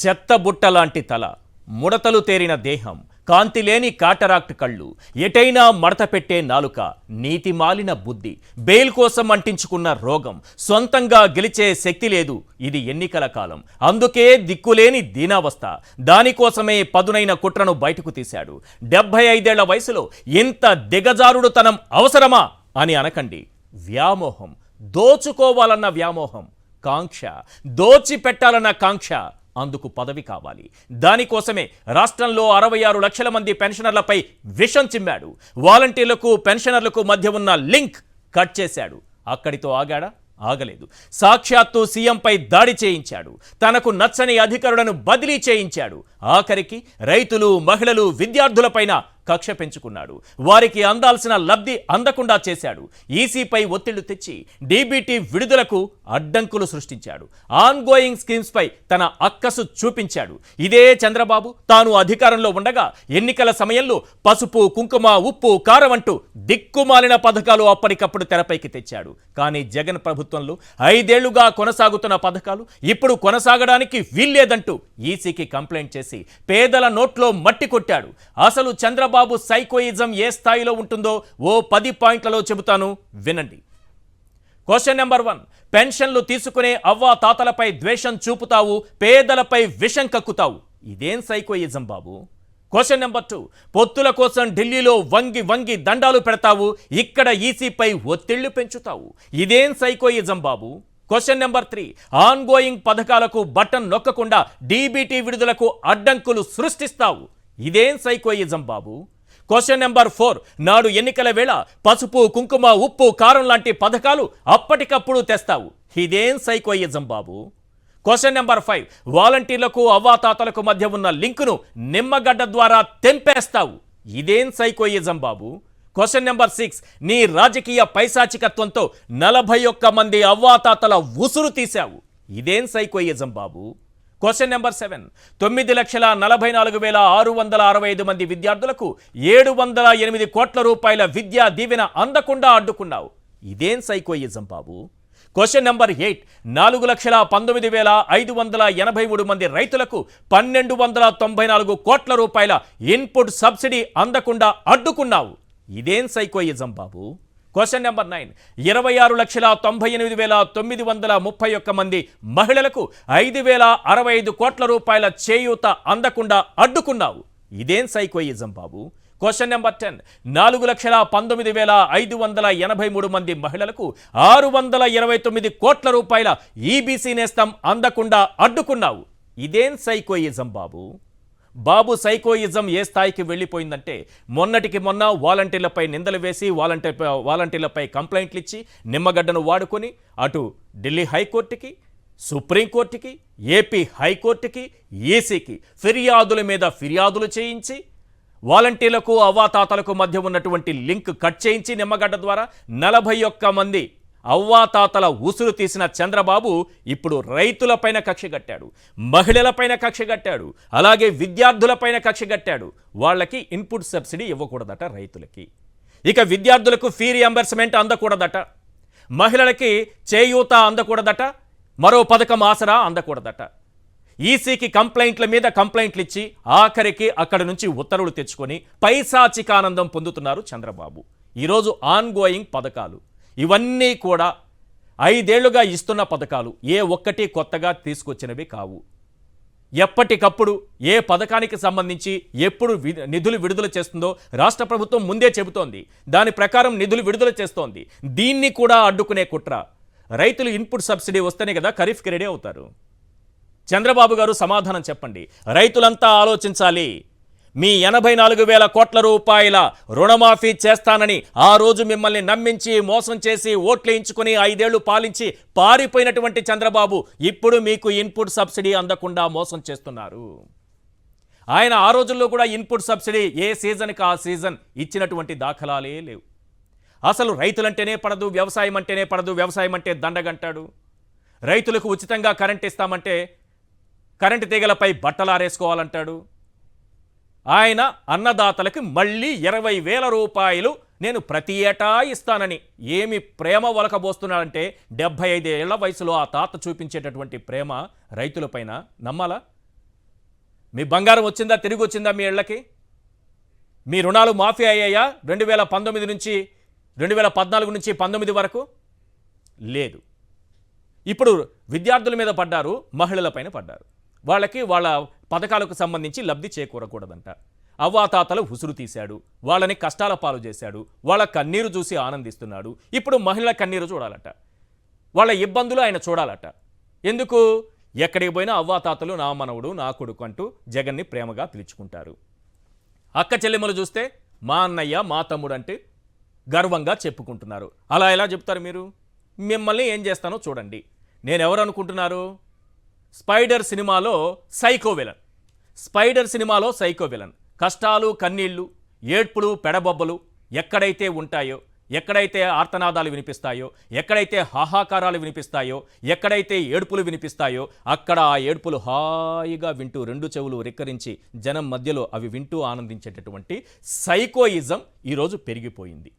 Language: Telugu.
చెత్తబుట్ట లాంటి తల, ముడతలు తేరిన దేహం, కాంతిలేని కాటరాక్ట్ కళ్ళు, ఎటైనా మడత పెట్టే నాలుక, నీతిమాలిన బుద్ధి, బెయిల్ కోసం అంటించుకున్న రోగం, సొంతంగా గెలిచే శక్తి లేదు. ఇది ఎన్నికల కాలం, అందుకే దిక్కులేని దీనావస్థ. దానికోసమే పదునైన కుట్రను బయటకు తీశాడు. 75 ఏళ్ల వయసులో ఇంత దిగజారుడుతనం అవసరమా అని అనకండి. వ్యామోహం, దోచుకోవాలన్న వ్యామోహం, కాంక్ష, దోచిపెట్టాలన్న కాంక్ష, అందుకు పదవి కావాలి. దానికోసమే రాష్ట్రంలో 66 లక్షల మంది పెన్షనర్లపై విషం చిమ్మాడు. వాలంటీర్లకు పెన్షనర్లకు మధ్య ఉన్న లింక్ కట్ చేశాడు. అక్కడితో ఆగాడా? ఆగలేదు. సాక్షాత్తు సీఎంపై దాడి చేయించాడు. తనకు నచ్చని అధికారులను బదిలీ చేయించాడు. ఆఖరికి రైతులు, మహిళలు, విద్యార్థులపైన కక్ష పెంచుకున్నాడు. వారికి అందాల్సిన లబ్ధి అందకుండా చేశాడు. ఈసీపై ఒత్తిళ్లు తెచ్చి డీబీటీ విడుదలకు అడ్డంకులు సృష్టించాడు. ఆన్గోయింగ్ స్కీమ్స్పై తన అక్కసు చూపించాడు. ఇదే చంద్రబాబు తాను అధికారంలో ఉండగా ఎన్నికల సమయంలో పసుపు, కుంకుమ, ఉప్పు, కారం అంటూ దిక్కుమాలిన పథకాలు అప్పటికప్పుడు తెరపైకి తెచ్చాడు. కానీ జగన్ ప్రభుత్వంలో 5 ఏళ్లుగా కొనసాగుతున్న పథకాలు ఇప్పుడు కొనసాగడానికి వీల్లేదంటూ ఈసీకి కంప్లైంట్ చేసి పేదల నోట్లో మట్టి కొట్టాడు. అసలు చంద్రబాబు సైకోయిజం ఏ స్థాయిలో ఉంటుందో ఓ 10 పాయింట్లలో చెబుతాను, వినండి. క్వశ్చన్ నెంబర్ 1, పెన్షన్లు తీసుకునే అవ్వా తాతలపై ద్వేషం చూపుతావు, పేదలపై విషం కక్కుతావు. ఇదేం సైకోయిజం బాబు? క్వశ్చన్ నెంబర్ 2, పొత్తుల కోసం ఢిల్లీలో వంగి వంగి దండాలు పెడతావు, ఇక్కడ ఈసీపై ఒత్తిళ్లు పెంచుతావు. ఇదేం సైకోయిజం బాబు? క్వశ్చన్ నెంబర్ 3, ఆన్గోయింగ్ పథకాలకు బటన్ నొక్కకుండా డీబీటీ విడుదలకు అడ్డంకులు సృష్టిస్తావు. ఇదేం సైకోయిజం బాబు? క్వశ్చన్ నెంబర్ 4, నాడు ఎన్నికల వేళ పసుపు, కుంకుమ, ఉప్పు, కారం లాంటి పథకాలు అప్పటికప్పుడు తెస్తావు. ఇదేం సైకోయిజం బాబు? క్వశ్చన్ నెంబర్ 5, వాలంటీర్లకు అవ్వాతాతలకు మధ్య ఉన్న లింకును నిమ్మగడ్డ ద్వారా తెంపేస్తావు. ఇదేం సైకోయిజం బాబు? క్వశ్చన్ నెంబర్ 6, నీ రాజకీయ పైశాచికత్వంతో 41 మంది అవ్వాతాతల ఉసురు తీశావు. ఇదేం సైకోయిజం బాబు? క్వశ్చన్ నెంబర్ 7, 9,44,665 మంది విద్యార్థులకు 708 కోట్ల రూపాయల విద్యా దీవెన అందకుండా అడ్డుకున్నావు. ఇదేం సైకోయిజం బాబు? క్వశ్చన్ నెంబర్ 8, 4,19,583 మంది రైతులకు 1,294 కోట్ల రూపాయల ఇన్పుట్ సబ్సిడీ అందకుండా అడ్డుకున్నావు. ఇదేం సైకోయిజం బాబు? క్వశ్చన్ నెంబర్ 9, 26,98,931 మంది మహిళలకు 5,065 కోట్ల రూపాయల చేయూత అందకుండా అడ్డుకున్నావు. ఇదేం సైకోయిజం బాబు? క్వశ్చన్ నెంబర్ 10, 4,19,583 మంది మహిళలకు 629 కోట్ల రూపాయల ఈబీసీ నేస్తం అందకుండా అడ్డుకున్నావు. ఇదేం సైకోయిజం బాబు? బాబు సైకోయిజం ఏ స్థాయికి వెళ్ళిపోయిందంటే మొన్నటికి మొన్న వాలంటీర్లపై నిందలు వేసి వాలంటీర్లపై కంప్లైంట్లు ఇచ్చి నిమ్మగడ్డను వాడుకొని అటు ఢిల్లీ హైకోర్టుకి, సుప్రీంకోర్టుకి, ఏపీ హైకోర్టుకి, ఈసీకి ఫిర్యాదుల మీద ఫిర్యాదులు చేయించి వాలంటీర్లకు అవ్వాతాతలకు మధ్య ఉన్నటువంటి లింక్ కట్ చేయించి నిమ్మగడ్డ ద్వారా 41 మంది అవ్వాతాతల ఉసురు తీసిన చంద్రబాబు ఇప్పుడు రైతులపైన కక్ష కట్టాడు, మహిళలపైన కక్ష కట్టాడు, అలాగే విద్యార్థులపైన కక్ష కట్టాడు. వాళ్ళకి ఇన్పుట్ సబ్సిడీ ఇవ్వకూడదట రైతులకి. ఇక విద్యార్థులకు ఫీ రియంబర్స్మెంట్ అందకూడదట, మహిళలకి చేయూత అందకూడదట, మరో పథకం ఆసరా అందకూడదట. ఈసీకి కంప్లైంట్ల మీద కంప్లైంట్లు ఇచ్చి ఆఖరికి అక్కడి నుంచి ఉత్తర్వులు తెచ్చుకొని పైశాచికానందం పొందుతున్నారు చంద్రబాబు. ఈరోజు ఆన్గోయింగ్ పథకాలు ఇవన్నీ కూడా 5 ఏళ్లుగా ఇస్తున్న పథకాలు, ఏ ఒక్కటి కొత్తగా తీసుకొచ్చినవి కావు. ఎప్పటికప్పుడు ఏ పథకానికి సంబంధించి ఎప్పుడు నిధులు విడుదల చేస్తుందో రాష్ట్ర ప్రభుత్వం ముందే చెబుతోంది. దాని ప్రకారం నిధులు విడుదల చేస్తోంది. దీన్ని కూడా అడ్డుకునే కుట్ర. రైతులు ఇన్పుట్ సబ్సిడీ వస్తేనే కదా ఖరీఫ్కి రెడీ అవుతారు. చంద్రబాబు గారు సమాధానం చెప్పండి. రైతులంతా ఆలోచించాలి. మీ 84,000 కోట్ల రూపాయల రుణమాఫీ చేస్తానని ఆ రోజు మిమ్మల్ని నమ్మించి మోసం చేసి ఓట్లేయించుకుని 5 ఏళ్లు పాలించి పారిపోయినటువంటి చంద్రబాబు ఇప్పుడు మీకు ఇన్పుట్ సబ్సిడీ అందకుండా మోసం చేస్తున్నారు. ఆయన ఆ రోజుల్లో కూడా ఇన్పుట్ సబ్సిడీ ఏ సీజన్కి ఆ సీజన్ ఇచ్చినటువంటి దాఖలాలే లేవు. అసలు రైతులంటేనే పడదు, వ్యవసాయం అంటేనే పడదు, వ్యవసాయం అంటే దండగంటాడు. రైతులకు ఉచితంగా కరెంట్ ఇస్తామంటే కరెంటు తీగలపై బట్టలారేసుకోవాలంటాడు. ఆయన అన్నదాతలకు మళ్ళీ 20,000 రూపాయలు నేను ప్రతి ఏటా ఇస్తానని ఏమి ప్రేమ ఒలకబోస్తున్నాడంటే 75 ఏళ్ల వయసులో ఆ తాత చూపించేటటువంటి ప్రేమ రైతులపైన నమ్మాలా? మీ బంగారం వచ్చిందా, తిరిగి వచ్చిందా మీ ఇళ్ళకి? మీ రుణాలు మాఫీ అయ్యాయా 2019 నుంచి 2014 నుంచి 19 వరకు? లేదు. ఇప్పుడు విద్యార్థుల మీద పడ్డారు, మహిళలపైన పడ్డారు. వాళ్ళ పథకాలకు సంబంధించి లబ్ధి చేకూరకూడదంట. అవ్వాతాతలు ఉసురు తీశాడు, వాళ్ళని కష్టాల పాలు చేశాడు, వాళ్ళ కన్నీరు చూసి ఆనందిస్తున్నాడు. ఇప్పుడు మహిళల కన్నీరు చూడాలట, వాళ్ళ ఇబ్బందులు ఆయన చూడాలట. ఎందుకు? ఎక్కడికి పోయినా అవ్వాతాతలు నా మనవుడు, నా కొడుకు అంటూ జగన్ని ప్రేమగా పిలుచుకుంటారు. అక్క చెల్లెమ్మలు చూస్తే మా అన్నయ్య, మా తమ్ముడు అంటే గర్వంగా చెప్పుకుంటున్నారు. అలా ఎలా చెప్తారు మీరు? మిమ్మల్ని ఏం చేస్తానో చూడండి. నేనెవరు అనుకుంటున్నారు? స్పైడర్ సినిమాలో సైకో విలన్. స్పైడర్ సినిమాలో సైకో విలన్. కష్టాలు, కన్నీళ్లు, ఏడ్పులు, పెడబొబ్బలు ఎక్కడైతే ఉంటాయో, ఎక్కడైతే ఆర్తనాదాలు వినిపిస్తాయో, ఎక్కడైతే హాహాకారాలు వినిపిస్తాయో, ఎక్కడైతే ఏడ్పులు వినిపిస్తాయో అక్కడ ఆ ఏడ్పులు హాయిగా వింటూ రెండు చెవులు రెక్కరించి జనం మధ్యలో అవి వింటూ ఆనందించేటటువంటి సైకోయిజం ఈరోజు పెరిగిపోయింది.